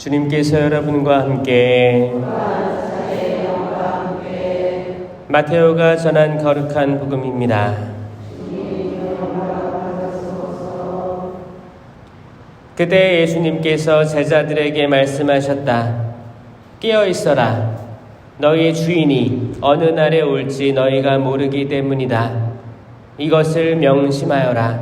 주님께서 여러분과 함께 마테오가 전한 거룩한 복음입니다. 그때 예수님께서 제자들에게 말씀하셨다. 깨어 있어라. 너희 주인이 어느 날에 올지 너희가 모르기 때문이다. 이것을 명심하여라.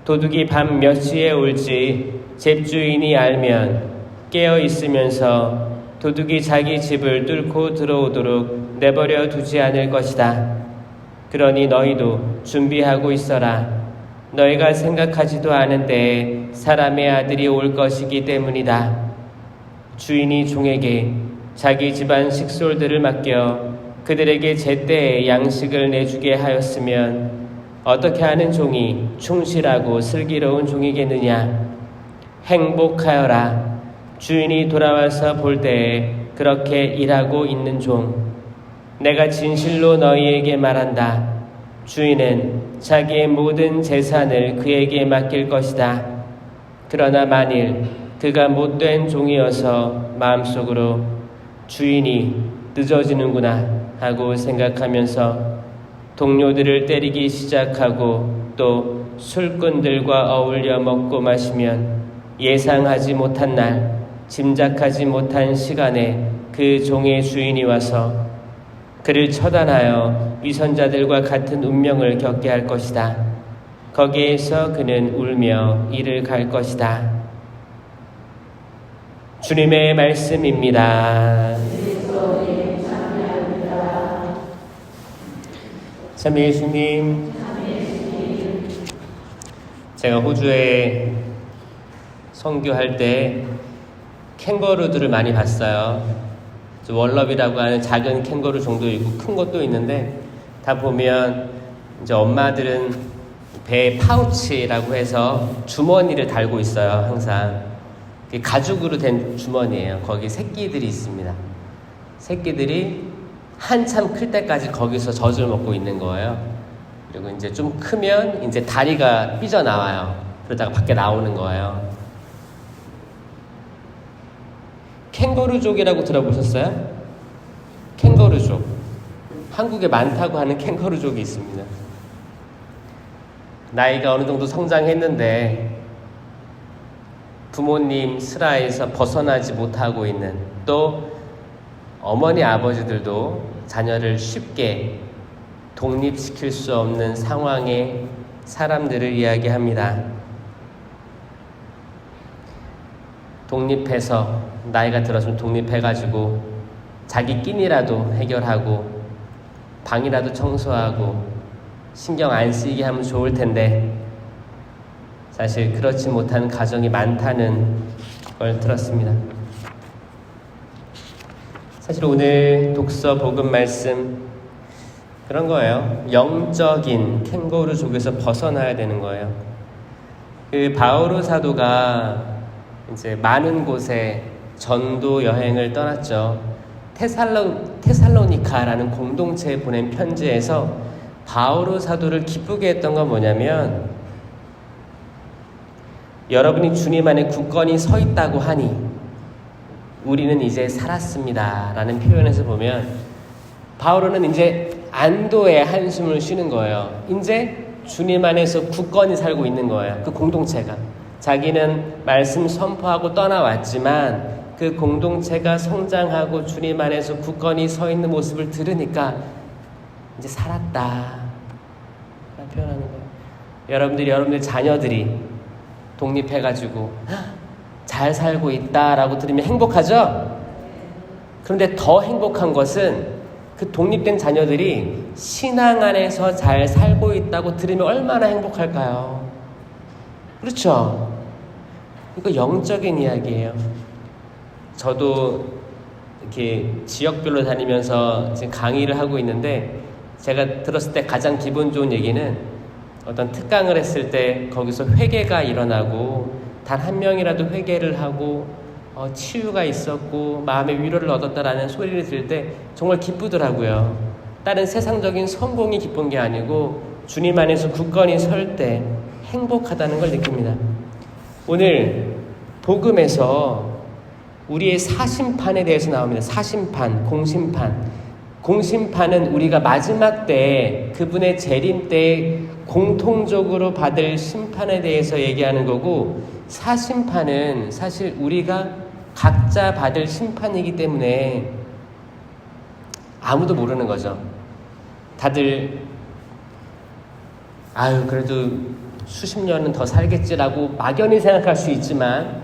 도둑이 밤 몇 시에 올지 집주인이 알면 깨어 있으면서 도둑이 자기 집을 뚫고 들어오도록 내버려 두지 않을 것이다. 그러니 너희도 준비하고 있어라. 너희가 생각하지도 않은 때에 사람의 아들이 올 것이기 때문이다. 주인이 종에게 자기 집안 식솔들을 맡겨 그들에게 제때에 양식을 내주게 하였으면 어떻게 하는 종이 충실하고 슬기로운 종이겠느냐. 행복하여라. 주인이 돌아와서 볼 때에 그렇게 일하고 있는 종. 내가 진실로 너희에게 말한다. 주인은 자기의 모든 재산을 그에게 맡길 것이다. 그러나 만일 그가 못된 종이어서 마음속으로 주인이 늦어지는구나 하고 생각하면서 동료들을 때리기 시작하고 또 술꾼들과 어울려 먹고 마시면 예상하지 못한 날, 짐작하지 못한 시간에 그 종의 주인이 와서 그를 처단하여 위선자들과 같은 운명을 겪게 할 것이다. 거기에서 그는 울며 이를 갈 것이다. 주님의 말씀입니다. 참 예수님, 제가 호주에 선교할 때 캥거루들을 많이 봤어요. 월럽이라고 하는 작은 캥거루 정도 있고 큰 것도 있는데 다 보면 이제 엄마들은 배 파우치라고 해서 주머니를 달고 있어요. 항상 가죽으로 된 주머니예요. 거기 새끼들이 있습니다. 새끼들이 한참 클 때까지 거기서 젖을 먹고 있는 거예요. 그리고 이제 좀 크면 이제 다리가 삐져나와요. 그러다가 밖에 나오는 거예요. 캥거루족이라고 들어보셨어요? 캥거루족. 한국에 많다고 하는 캥거루족이 있습니다. 나이가 어느 정도 성장했는데 부모님 슬하에서 벗어나지 못하고 있는, 또 어머니 아버지들도 자녀를 쉽게 독립시킬 수 없는 상황의 사람들을 이야기합니다. 독립해서 나이가 들어서 독립해가지고 자기 끼니라도 해결하고 방이라도 청소하고 신경 안 쓰이게 하면 좋을 텐데 사실 그렇지 못한 가정이 많다는 걸 들었습니다. 사실 오늘 독서 복음 말씀 그런 거예요. 영적인 캥거루족에서 벗어나야 되는 거예요. 그 바오로 사도가 이제 많은 곳에 전도 여행을 떠났죠. 테살로니카라는 공동체에 보낸 편지에서 바오로 사도를 기쁘게 했던 건 뭐냐면, 여러분이 주님 안에 굳건히 서 있다고 하니 우리는 이제 살았습니다 라는 표현에서 보면 바오로는 이제 안도의 한숨을 쉬는 거예요. 이제 주님 안에서 굳건히 살고 있는 거예요. 그 공동체가. 자기는 말씀 선포하고 떠나왔지만 그 공동체가 성장하고 주님 안에서 굳건히 서 있는 모습을 들으니까 이제 살았다 라는 표현하는 거예요. 여러분들 자녀들이 독립해가지고 잘 살고 있다라고 들으면 행복하죠? 그런데 더 행복한 것은 그 독립된 자녀들이 신앙 안에서 잘 살고 있다고 들으면 얼마나 행복할까요? 그렇죠? 이거 영적인 이야기예요. 저도 이렇게 지역별로 다니면서 지금 강의를 하고 있는데 제가 들었을 때 가장 기분 좋은 얘기는 어떤 특강을 했을 때 거기서 회개가 일어나고 단 한 명이라도 회개를 하고 치유가 있었고 마음의 위로를 얻었다라는 소리를 들을 때 정말 기쁘더라고요. 다른 세상적인 성공이 기쁜 게 아니고 주님 안에서 굳건히 설 때 행복하다는 걸 느낍니다. 오늘 복음에서 우리의 사심판에 대해서 나옵니다. 사심판, 공심판. 공심판은 우리가 마지막 때에 그분의 재림 때에 공통적으로 받을 심판에 대해서 얘기하는 거고, 사심판은 사실 우리가 각자 받을 심판이기 때문에 아무도 모르는 거죠. 다들 그래도 수십 년은 더 살겠지라고 막연히 생각할 수 있지만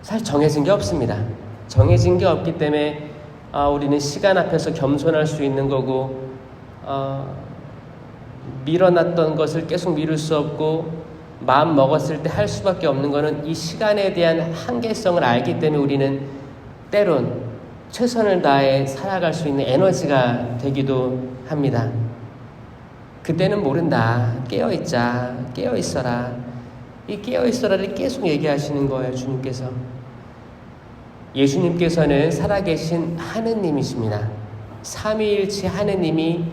사실 정해진 게 없습니다. 정해진 게 없기 때문에 우리는 시간 앞에서 겸손할 수 있는 거고, 밀어놨던 것을 계속 미룰 수 없고, 마음 먹었을 때 할 수밖에 없는 거는 이 시간에 대한 한계성을 알기 때문에 우리는 때론 최선을 다해 살아갈 수 있는 에너지가 되기도 합니다. 그때는 모른다. 깨어있자. 깨어있어라. 이 깨어있어라를 계속 얘기하시는 거예요, 주님께서. 예수님께서는 살아계신 하느님이십니다. 삼위일체 하느님이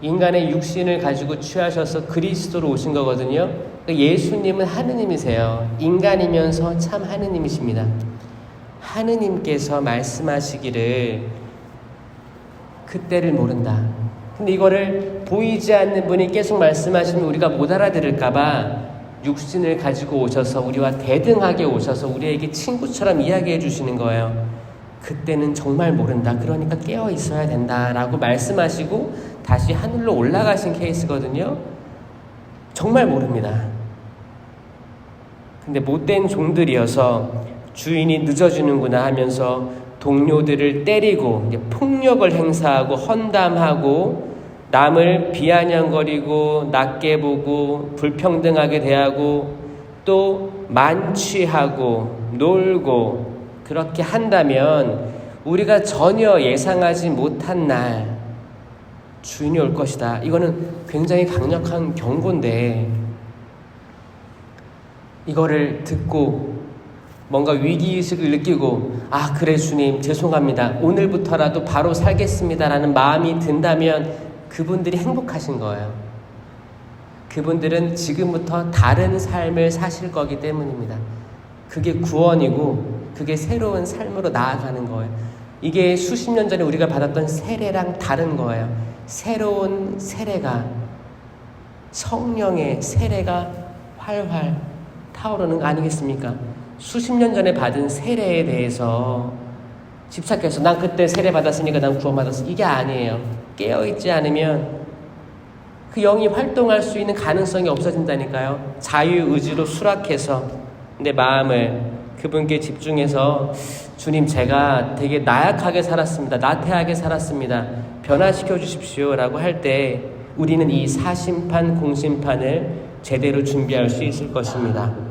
인간의 육신을 가지고 취하셔서 그리스도로 오신 거거든요. 예수님은 하느님이세요. 인간이면서 참 하느님이십니다. 하느님께서 말씀하시기를 그때를 모른다. 근데 이거를 보이지 않는 분이 계속 말씀하시면 우리가 못 알아들을까봐 육신을 가지고 오셔서 우리와 대등하게 오셔서 우리에게 친구처럼 이야기해 주시는 거예요. 그때는 정말 모른다. 그러니까 깨어 있어야 된다라고 말씀하시고 다시 하늘로 올라가신 케이스거든요. 정말 모릅니다. 근데 못된 종들이어서 주인이 늦어지는구나 하면서 동료들을 때리고 폭력을 행사하고 헌담하고 남을 비아냥거리고 낮게 보고 불평등하게 대하고 또 만취하고 놀고 그렇게 한다면 우리가 전혀 예상하지 못한 날 주인이 올 것이다. 이거는 굉장히 강력한 경고인데 이거를 듣고 뭔가 위기의식을 느끼고 그래 주님 죄송합니다. 오늘부터라도 바로 살겠습니다라는 마음이 든다면 그분들이 행복하신 거예요. 그분들은 지금부터 다른 삶을 사실 거기 때문입니다. 그게 구원이고 그게 새로운 삶으로 나아가는 거예요. 이게 수십 년 전에 우리가 받았던 세례랑 다른 거예요. 새로운 세례가, 성령의 세례가 활활 타오르는 거 아니겠습니까? 수십 년 전에 받은 세례에 대해서 집착해서 난 그때 세례 받았으니까 난 구원받았어. 이게 아니에요. 깨어있지 않으면 그 영이 활동할 수 있는 가능성이 없어진다니까요. 자유의지로 수락해서 내 마음을 그분께 집중해서 주님 제가 되게 나약하게 살았습니다. 나태하게 살았습니다. 변화시켜 주십시오 라고 할 때 우리는 이 사심판 공심판을 제대로 준비할 수 있을 것입니다.